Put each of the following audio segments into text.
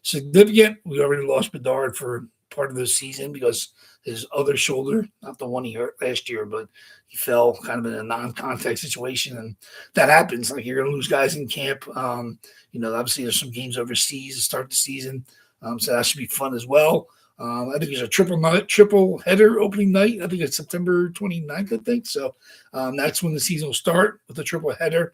significant. We already lost Bedard for part of the season because his other shoulder, not the one he hurt last year, but he fell kind of in a non-contact situation, and that happens. Like you're going to lose guys in camp. Obviously there's some games overseas to start the season, so that should be fun as well. I think there's a triple header opening night. I think it's September 29th, I think. So that's when the season will start with the triple header.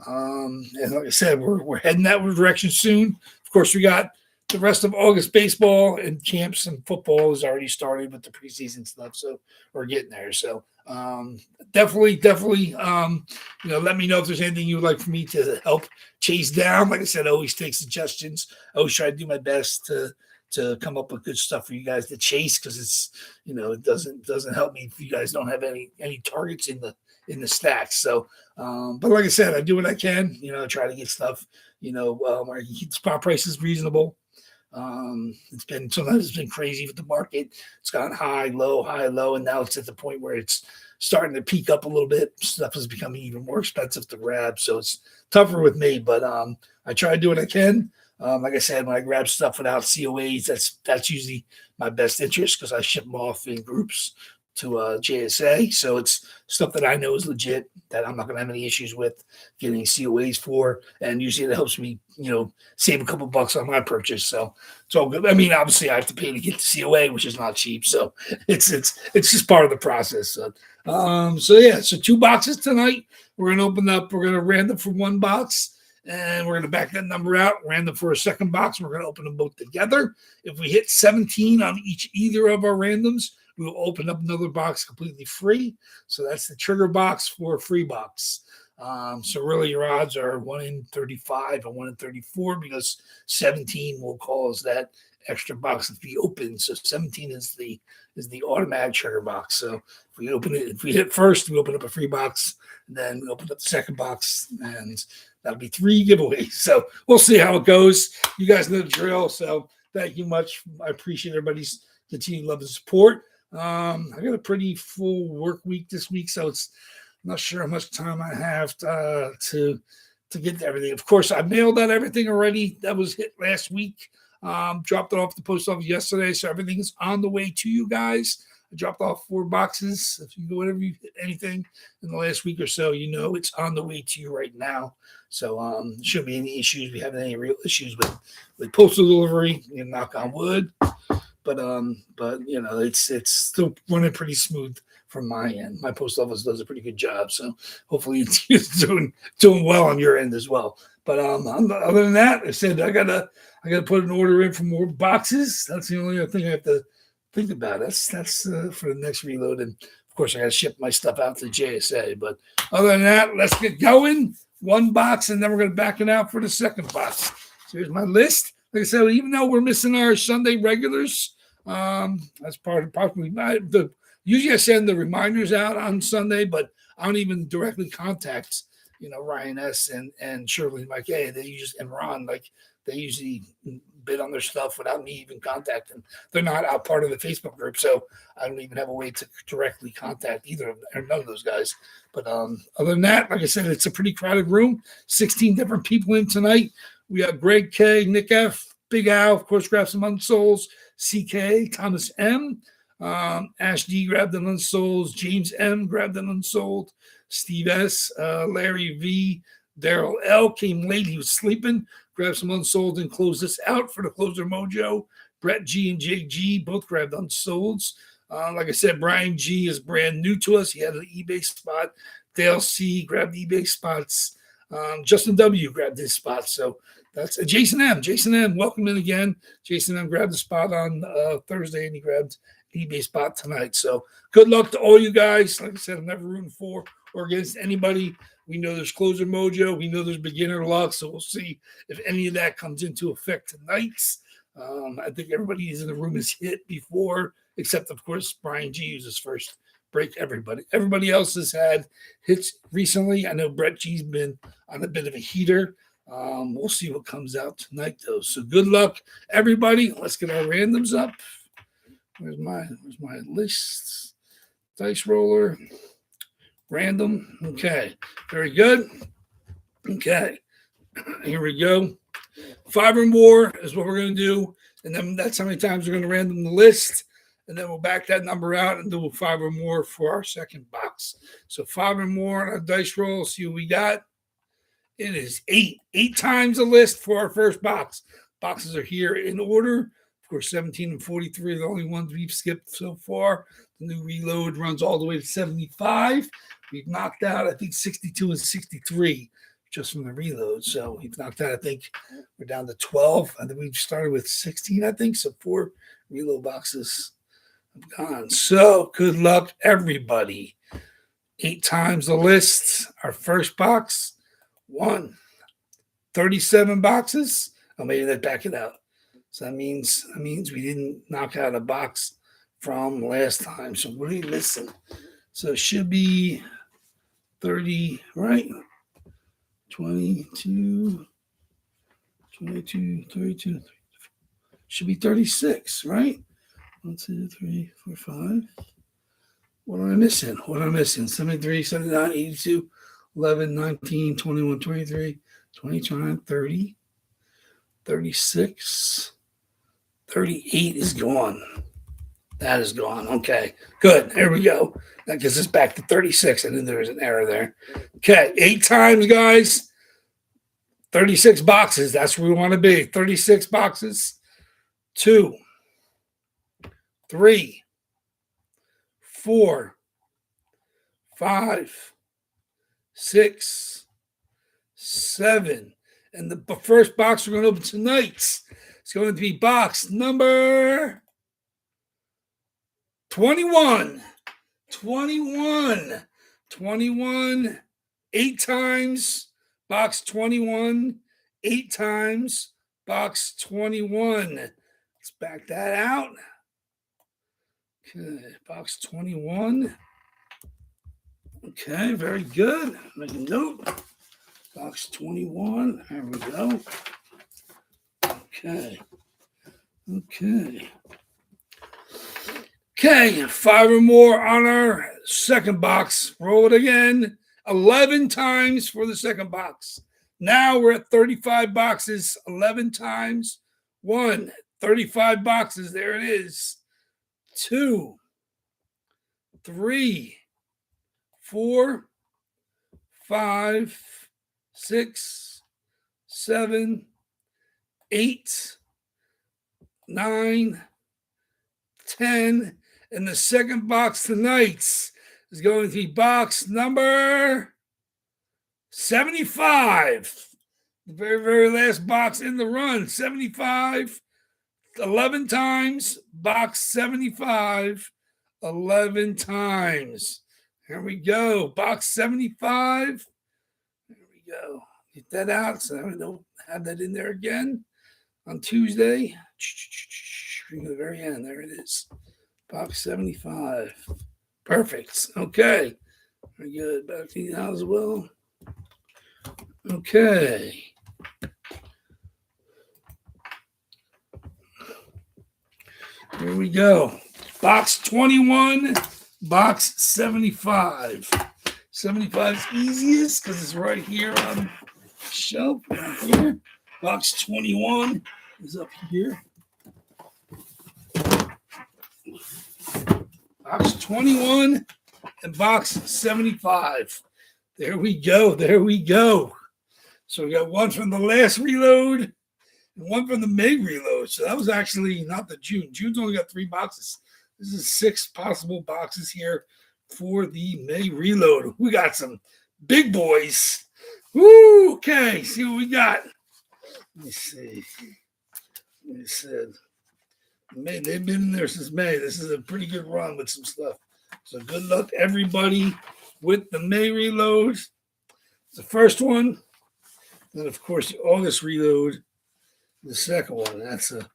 And like I said, we're heading that direction soon. Of course, we got the rest of August baseball and camps and football has already started with the preseason stuff. So we're getting there. So definitely, let me know if there's anything you would like for me to help chase down. Like I said, I always take suggestions. I always try to do my best to come up with good stuff for you guys to chase, because it's, it doesn't help me if you guys don't have any targets in the stacks. So, but like I said, I do what I can, try to get stuff, where I can keep the spot prices reasonable. Sometimes it's been crazy with the market. It's gone high, low, and now it's at the point where it's starting to peak up a little bit. Stuff is becoming even more expensive to grab, so it's tougher with me. But I try to do what I can. Like I said, when I grab stuff without COAs, that's usually my best interest, because I ship them off in groups to JSA. So it's stuff that I know is legit, that I'm not going to have any issues with getting COAs for. And usually it helps me, save a couple bucks on my purchase. So it's all good. I mean, obviously I have to pay to get the COA, which is not cheap. So it's just part of the process. So 2 boxes tonight. We're going to open up. We're going to random for 1 box. And we're going to back that number out, random for a second box. We're going to open them both together. If we hit 17 on either of our randoms, we will open up another box completely free. So that's the trigger box for a free box. So really your odds are 1 in 35 and 1 in 34, because 17 will cause that extra box to be open. So 17 is the automatic trigger box. So if we hit first, we open up a free box, and then we open up the second box, and that'll be 3 giveaways. So we'll see how it goes. You guys know the drill. So thank you much. I appreciate everybody's continued love and support. I got a pretty full work week this week, so I'm not sure how much time I have to get to everything. Of course, I mailed out everything already that was hit last week. Dropped it off at the post office yesterday, so everything is on the way to you guys. I dropped off 4 boxes. If you go whatever you hit anything in the last week or so, it's on the way to you right now. So there shouldn't be any issues. If you have any real issues with postal delivery, knock on wood. But it's still running pretty smooth from my end. My post office does a pretty good job, so hopefully it's doing well on your end as well. But other than that, I said I gotta put an order in for more boxes. That's the only thing I have to think about. That's for the next reload, and of course I gotta ship my stuff out to JSA. But other than that, let's get going. 1 box, and then we're gonna back it out for the second box. So here's my list. Like I said, even though we're missing our Sunday regulars, that's part of probably usually I send the reminders out on Sunday, but I don't even directly contact, Ryan S. and Shirley Mike A. And Ron, they usually bid on their stuff without me even contacting. They're not out part of the Facebook group, so I don't even have a way to directly contact either of them, or none of those guys. But other than that, like I said, it's a pretty crowded room. 16 different people in tonight. We have Greg K, Nick F, Big Al, of course, grabbed some Unsouls, CK, Thomas M, Ash D grabbed an Unsouls, James M grabbed an Unsold, Steve S, Larry V, Daryl L came late, he was sleeping, grabbed some Unsold and closed this out for the Closer Mojo. Brett G and JG both grabbed Unsolds. Like I said, Brian G is brand new to us. He had an eBay spot. Dale C grabbed eBay spots. Justin W grabbed his spot. So that's Jason M. Jason M, welcome in again. Jason M grabbed the spot on Thursday, and he grabbed the eBay spot tonight. So good luck to all you guys. Like I said, I'm never rooting for or against anybody. We know there's Closer Mojo. We know there's beginner luck. So we'll see if any of that comes into effect tonight. I think everybody in the room has hit before, except, of course, Brian G, who's his first break. Everybody else has had hits recently. I know Brett G's been on a bit of a heater. We'll see what comes out tonight, though. So good luck, everybody. Let's get our randoms up. Where's my list? Dice roller. Random. Okay. Very good. Okay. Here we go. 5 or more is what we're going to do. And then that's how many times we're going to random the list. And then we'll back that number out and do 5 or more for our second box. So 5 or more on our dice roll. See what we got. It is 8. 8 times the list for our first box. Boxes are here in order. Of course, 17 and 43 are the only ones we've skipped so far. The new reload runs all the way to 75. We've knocked out, I think, 62 and 63 just from the reload. So we've knocked out, I think, we're down to 12. I think we've started with 16, I think. So 4 reload boxes have gone. So good luck, everybody. 8 times the list. Our first box, 1. 37 boxes. Oh, maybe let's back it out. So that means we didn't knock out a box from last time. So what are you missing? So it should be 30, right? 22, 32. Should be 36, right? 1, 2, 3, 4, 5. What am I missing? 73, 79, 82, 11, 19, 21, 23, 29, 30, 36, 38 is gone. That is gone. Okay, good. There we go. That gets us back to 36. I knew there was an error there. Okay, 8 times, guys. 36 boxes. That's where we want to be. 36 boxes. 2, 3, 4, 5, 6, 7. And the first box we're going to open tonight is going to be box number 21. 21. 8 times. Box 21. 8 times. Box 21. Let's back that out. Okay, box 21. Okay, very good. Make a note. Box 21. There we go. Okay, 5 or more on our second box. Roll it again. 11 times for the second box. Now we're at 35 boxes. 11 times. 1. 35 boxes. There it is. 2, 3, 4, 5, 6, 7, 8, 9, 10. And the second box tonight is going to be box number 75. The very, very last box in the run. 75. 11 times. Box 75. 11 times. Here we go. Box 75. There we go. Get that out so we don't have that in there again on Tuesday. Bring to the very end. There it is. Box 75. Perfect. Okay. Very good. Back to you now as well. Okay. Here we go. Box 21. Box 75. 75 is easiest because it's right here on the shelf. Right here. Box 21 is up here. Box 21 and box 75. There we go. So we got one from the last reload and one from the May reload. So that was actually not the June. June's only got 3 boxes. This is 6 possible boxes here for the May reload. We got some big boys. Woo! Okay, see what we got. Let me see. They said May. They've been in there since May. This is a pretty good run with some stuff. So good luck, everybody, with the May reload. It's the first one. Then, of course, the August reload, the second one. That's a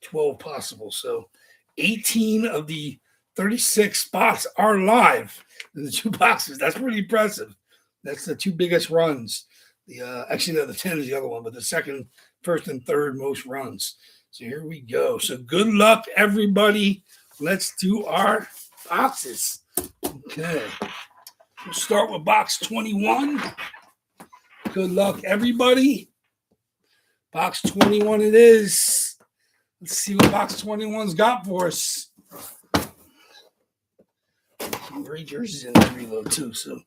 12 possible. So 18 of the 36 spots are live in the 2 boxes. That's pretty impressive. That's the 2 biggest runs. Actually, the 10 is the other one, but the second, first, and third most runs. So here we go. So good luck, everybody. Let's do our boxes. Okay. We'll start with box 21. Good luck, everybody. Box 21 it is. Let's see what box 21's got for us. Some great jerseys in that reload too, so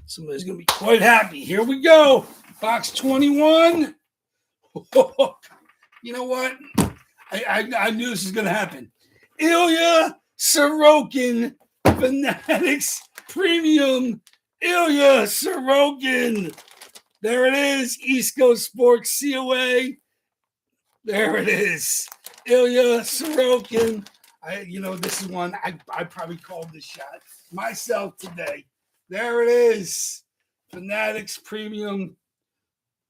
somebody's going to be quite happy. Here we go. Box 21. You know what? I knew this was going to happen. Ilya Sorokin, Fanatics Premium. Ilya Sorokin. There it is. East Coast Sports COA. There it is. Ilya Sorokin. This is one I probably called this shot myself today. There it is. Fanatics Premium.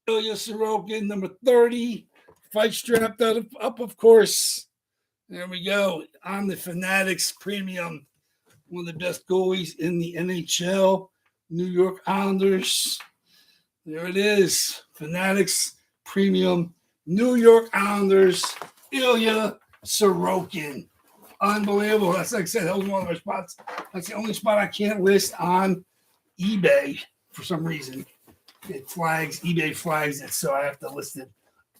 Ilya Sorokin, number 30. Fight strapped up, of course. There we go. On the Fanatics Premium. One of the best goalies in the NHL. New York Islanders. There it is. Fanatics Premium. New York Islanders. Ilya Sorokin. Unbelievable. That's like I said, that was one of our spots. That's the only spot I can't list on eBay for some reason. eBay flags it, so I have to list it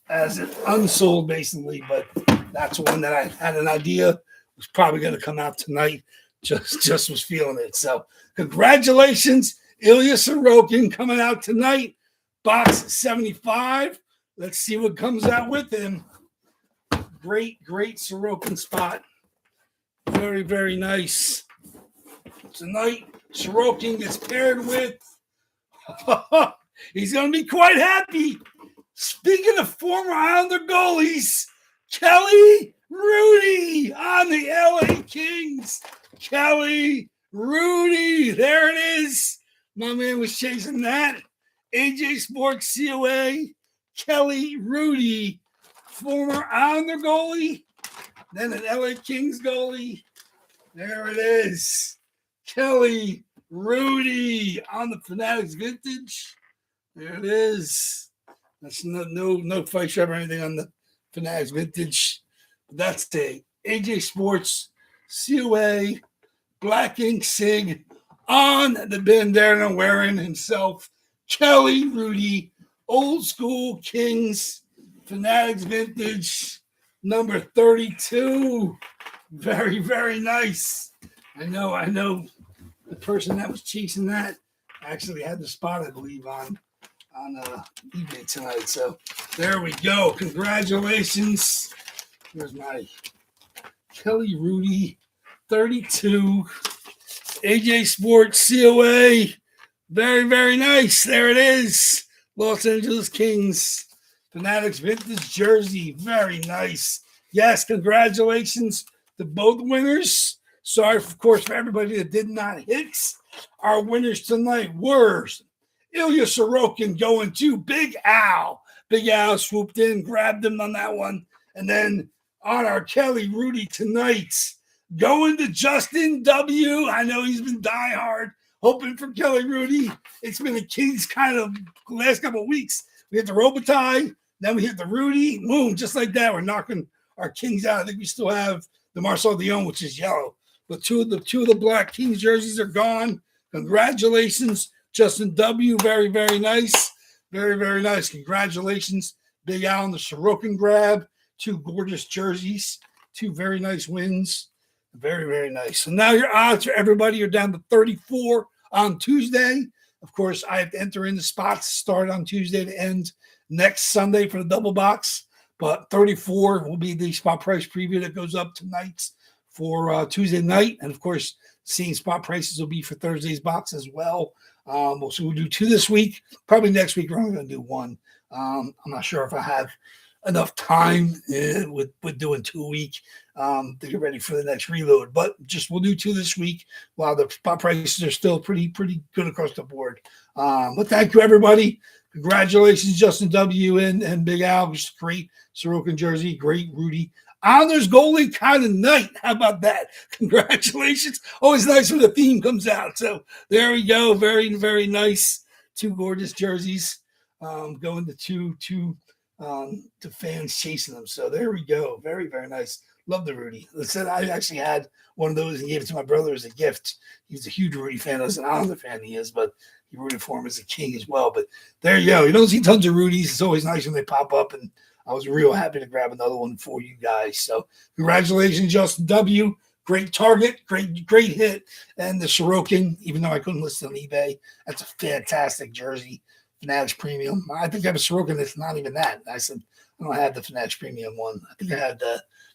as an unsold basically, but that's one that I had an idea was probably going to come out tonight. Just was feeling it. So congratulations, Ilya Sorokin, coming out tonight. Box 75. Let's see what comes out with him. Great Sorokin spot. Very, very nice. Tonight, Sorokin gets paired with he's going to be quite happy. Speaking of former Islander goalies, Kelly Rudy on the LA Kings. Kelly Rudy. There it is. My man was chasing that. AJ Sports COA. Kelly Rudy. Former Islander goalie. Then an LA Kings goalie. There it is. Kelly Rudy on the Fanatics Vintage. There it is. That's no fight shop or anything on the Fanatics Vintage. That's the AJ Sports COA Black Ink Sig on the bandana wearing himself. Kelly Rudy, old school Kings Fanatics Vintage number 32. Very, very nice. I know the person that was chasing that actually had the spot, I believe, on eBay tonight. So there we go. Congratulations. Here's my Kelly Rudy 32 AJ Sports COA. Very, very nice. There it is. Los Angeles Kings Fanatics Vintage Jersey. Very nice. Yes, congratulations to both winners. Sorry, of course, for everybody that did not hit. Our winners tonight were Ilya Sorokin going to Big Al. Big Al swooped in, grabbed him on that one. And then on our Kelly Rudy tonight, going to Justin W. I know he's been diehard, hoping for Kelly Rudy. It's been a Kings kind of last couple of weeks. We hit the Robitaille, then we hit the Rudy. Boom, just like that. We're knocking our Kings out. I think we still have the Marcel Dion, which is yellow. But two of the black Kings jerseys are gone. Congratulations, Justin W. Very, very nice. Very, very nice. Congratulations, Big Al, on the Sorokin grab. Two gorgeous jerseys. Two very nice wins. Very, very nice. So now your odds for everybody are down to 34 on Tuesday. Of course, I have to enter in the spots, start on Tuesday to end next Sunday for the double box. But 34 will be the spot price preview that goes up tonight for Tuesday night. And, of course, seeing spot prices will be for Thursday's box as well. So we'll do two this week. Probably next week we're only going to do one. I'm not sure if I have enough time with doing 2 a week to get ready for the next reload. But we'll do two this week while the spot prices are still pretty good across the board. But thank you, everybody. Congratulations, Justin W. and Big Al. Just great Sorokin jersey. Great Rudy. Honors goalie kind of night. How about that? Congratulations. Always nice when the theme comes out. So there we go. Very, very nice. Two gorgeous jerseys going to two to fans chasing them. So there we go. Very, very nice. Love the Rudy. Listen, I actually had one of those and gave it to my brother as a gift. He's a huge Rudy fan. As an Islander fan he is, but he rooted for him as a king as well. But there you go. You don't see tons of Rudies. It's always nice when they pop up, and I was real happy to grab another one for you guys. So congratulations, Justin W. Great target, great hit. And the Sorokin, even though I couldn't list it on eBay, that's a fantastic jersey. Fanatics Premium. I think I have a Sorokin that's not even that. I said, I don't have the Fanatics Premium one. I think I had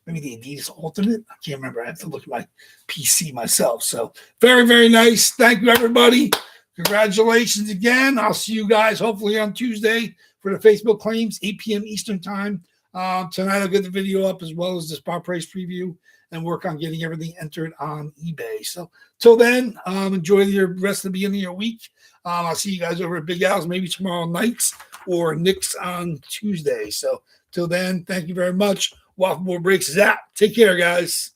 maybe the Adidas Ultimate. I can't remember. I have to look at my PC myself. So very, very nice. Thank you, everybody. Congratulations again. I'll see you guys hopefully on Tuesday for the Facebook claims, 8 p.m. Eastern time. Tonight I'll get the video up as well as the spot price preview and work on getting everything entered on eBay. So till then, enjoy your rest of the beginning of your week. I'll see you guys over at Big Al's maybe tomorrow nights or Nick's on Tuesday. So till then, thank you very much. Waffle Board Breaks is out. Take care, guys.